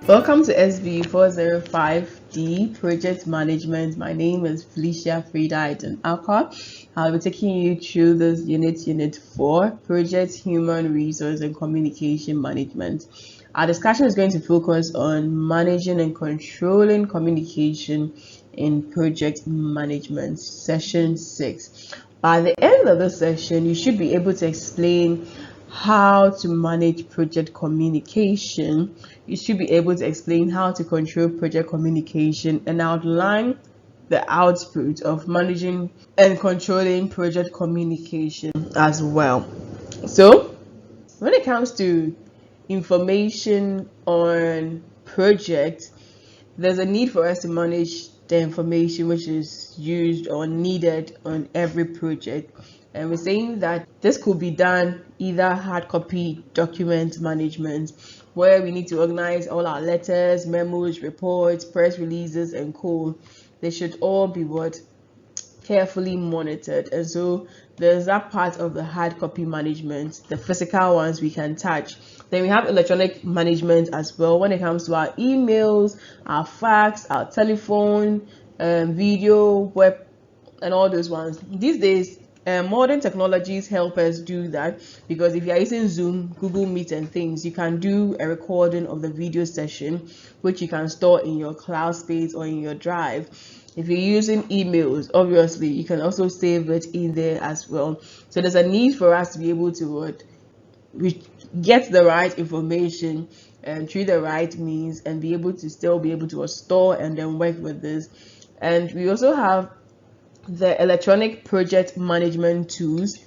Welcome to SB 405D Project Management. My name is Felicia Frida Iden Alcott. I'll be taking you through this unit 4, Project Human Resource and Communication Management. Our discussion is going to focus on managing and controlling communication in project management, session 6. By the end of the session, you should be able to explain how to manage project communication. You should be able to explain how to control project communication and outline the output of managing and controlling project communication as well. So, when it comes to information on projects, there's a need for us to manage the information which is used or needed on every project. And we're saying that this could be done either hard copy document management, where we need to organize all our letters, memos, reports, press releases, and co. They should all be carefully monitored. And so there's that part of the hard copy management, the physical ones we can touch. Then we have electronic management as well when it comes to our emails, our fax, our telephone, video, web, and all those ones. These days, modern technologies help us do that, because if you're using Zoom, Google Meet, and things, you can do a recording of the video session, which you can store in your cloud space or in your drive. If you're using emails, obviously you can also save it in there as well. So there's a need for us to be able to get the right information and through the right means, and be able to still be able to store and then work with this. And we also have the electronic project management tools.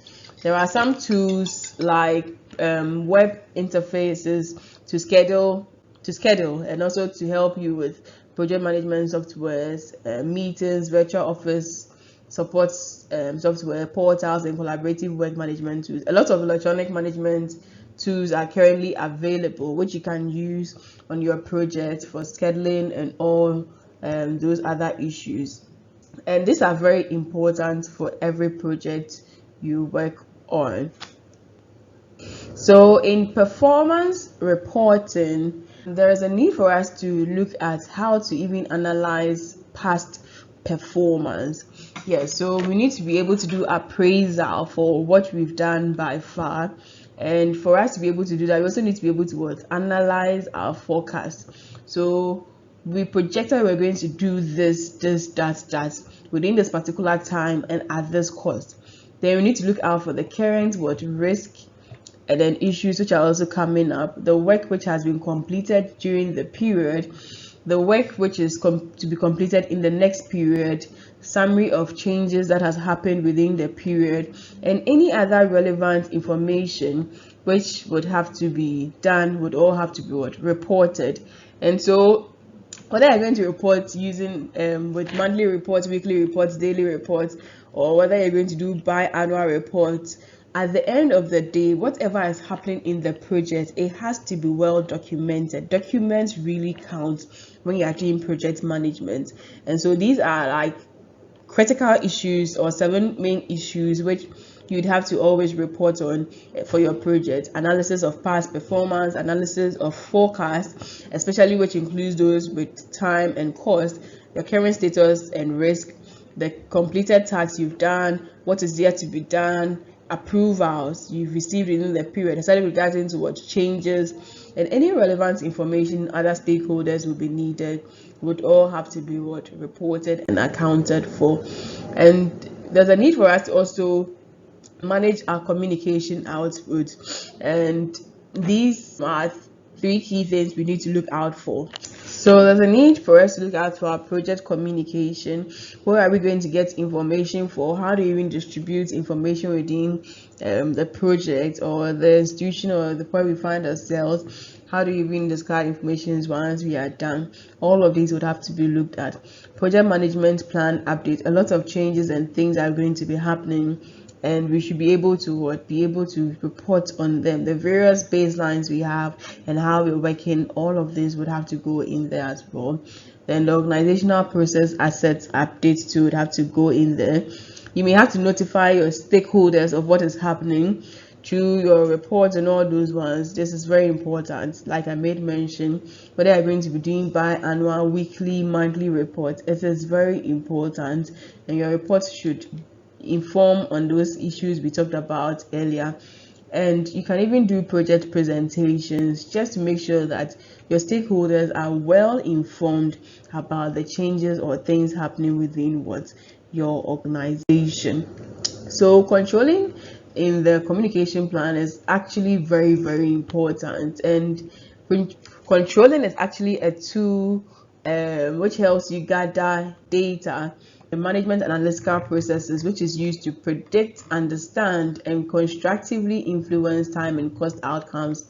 There are some tools like web interfaces to schedule and also to help you with project management softwares, meetings, virtual office support software, portals, and collaborative work management tools. A lot of electronic management tools are currently available, which you can use on your project for scheduling and all those other issues. And these are very important for every project you work on. So in performance reporting, there is a need for us to look at how to even analyze past performance. So we need to be able to do appraisal for what we've done by far. And for us to be able to do that, we also need to be able to analyze our forecast. So we projected we're going to do that within this particular time and at this cost. Then we need to look out for the current risk and then issues which are also coming up, the work which has been completed during the period, the work which is to be completed in the next period, summary of changes that has happened within the period, and any other relevant information which would have to be done would all have to be reported. And so whether you're going to report using with monthly reports, weekly reports, daily reports, or whether you're going to do biannual reports, at the end of the day, whatever is happening in the project, it has to be well documented. Documents really count when you are doing project management. And so these are like critical issues or 7 main issues which you'd have to always report on for your project. Analysis of past performance, analysis of forecast, especially which includes those with time and cost, the current status and risk, the completed tasks you've done, what is yet to be done, approvals you've received within the period, especially regarding to what changes, and any relevant information other stakeholders will be needed would all have to be reported and accounted for. And there's a need for us to also manage our communication output, and these are 3 key things we need to look out for. So there's a need for us to look out for our project communication. Where are we going to get information for? How do you even distribute information within the project or the institution or the point we find ourselves? How do you even discard information once we are done? All of these would have to be looked at. Project management plan update. A lot of changes and things are going to be happening, and we should be able to report on them, the various baselines we have and how we're working. All of this would have to go in there as well. Then the organizational process assets updates too would have to go in there. You may have to notify your stakeholders of what is happening through your reports and all those ones. This is very important. Like I made mention, whether you're going to be doing biannual, weekly, monthly reports, it is very important, and your reports should inform on those issues we talked about earlier. And you can even do project presentations just to make sure that your stakeholders are well informed about the changes or things happening within what your organization. So controlling in the communication plan is actually very, very important, and controlling is actually a tool which helps you gather data, the management and analytical processes, which is used to predict, understand, and constructively influence time and cost outcomes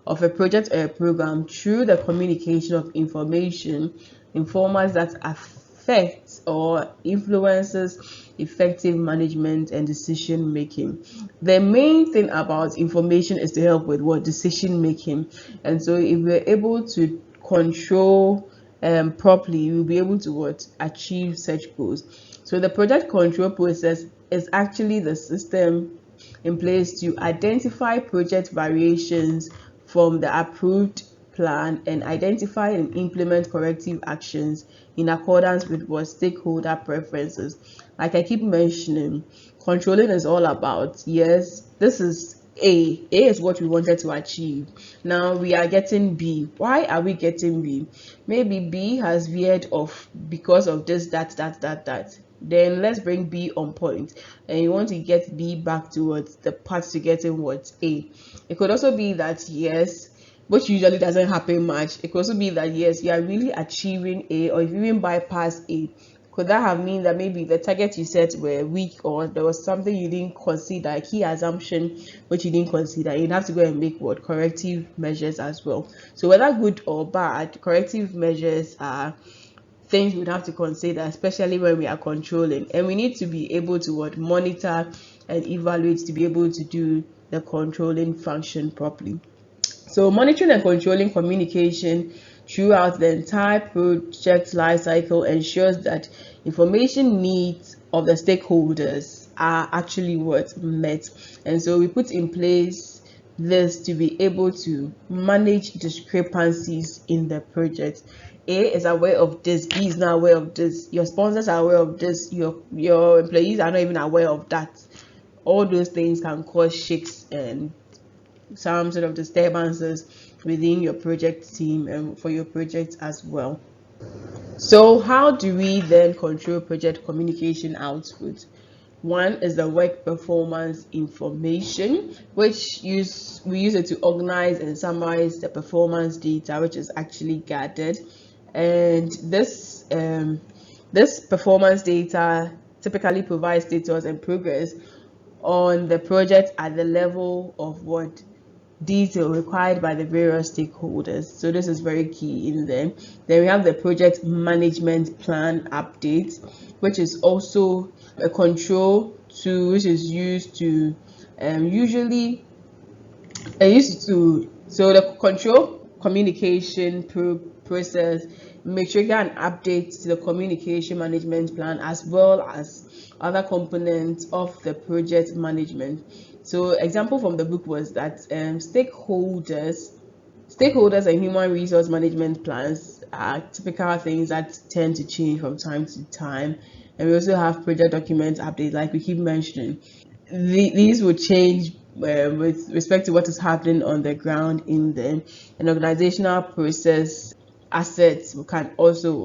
of a project or a program through the communication of information in formats that affects or influences effective management and decision making. The main thing about information is to help with what decision making, and so if we're able to control properly, we'll be able to what achieve such goals. So the project control process is actually the system in place to identify project variations from the approved plan and identify and implement corrective actions in accordance with what stakeholder preferences. Like I keep mentioning, controlling is all about, yes, this is A. A is what we wanted to achieve. Now we are getting B. Why are we getting B? Maybe B has veered off because of this, that. Then let's bring B on point, and you want to get B back towards the path to getting what A. It could also be that, yes, which usually doesn't happen much. It could also be that, yes, you are really achieving A, or if you even bypass A. Could that have mean that maybe the target you set were weak, or there was something you didn't consider, a key assumption which you didn't consider? You'd have to go and make what corrective measures as well. So whether good or bad, corrective measures are things we'd have to consider, especially when we are controlling, and we need to be able to what monitor and evaluate to be able to do the controlling function properly. So monitoring and controlling communication throughout the entire project lifecycle ensures that information needs of the stakeholders are actually what met. And so we put in place this to be able to manage discrepancies in the project. A is aware of this, B is not aware of this, your sponsors are aware of this, your employees are not even aware of that. All those things can cause shakes and some sort of disturbances within your project team and for your project as well. So how do we then control project communication output? One is the work performance information, which we use it to organize and summarize the performance data which is actually gathered. And this performance data typically provides status and progress on the project at the level of what detail required by the various stakeholders. So this is very key in there. Then we have the project management plan update, which is also a control tool which is used to so the control communication process, make sure you get an update to the communication management plan as well as other components of the project management. So example from the book was that stakeholders and human resource management plans are typical things that tend to change from time to time. And we also have project documents updates, like we keep mentioning. These will change with respect to what is happening on the ground in them. And organizational process assets can also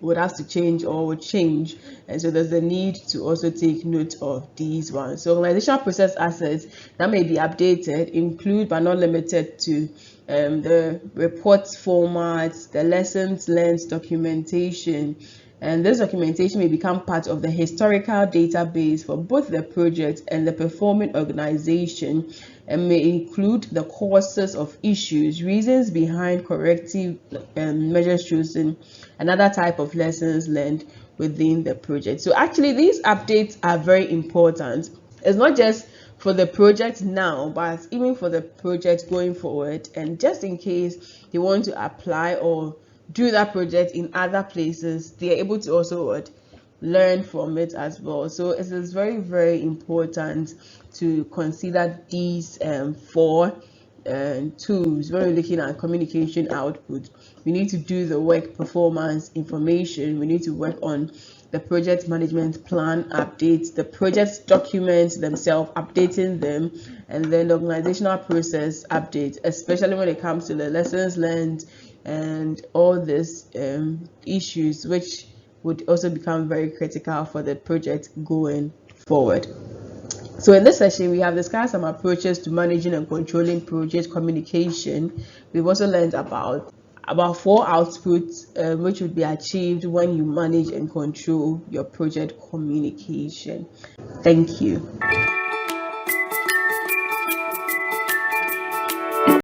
would have to change or would change, and so there's a need to also take note of these ones. So organizational process assets that may be updated include but not limited to the reports formats, the lessons learned documentation, and this documentation may become part of the historical database for both the project and the performing organization, and may include the causes of issues, reasons behind corrective measures chosen, another type of lessons learned within the project. So actually these updates are very important. It's not just for the project now, but even for the project going forward, and just in case they want to apply or do that project in other places, they are able to also learn from it as well. So it is very, very important to consider these four tools when we're looking at communication output. We need to do the work performance information. We need to work on the project management plan updates, the project documents themselves, updating them, and then the organizational process update, especially when it comes to the lessons learned and all these issues, which would also become very critical for the project going forward. So in this session, we have discussed some approaches to managing and controlling project communication. We've also learned about four outputs which would be achieved when you manage and control your project communication. Thank you.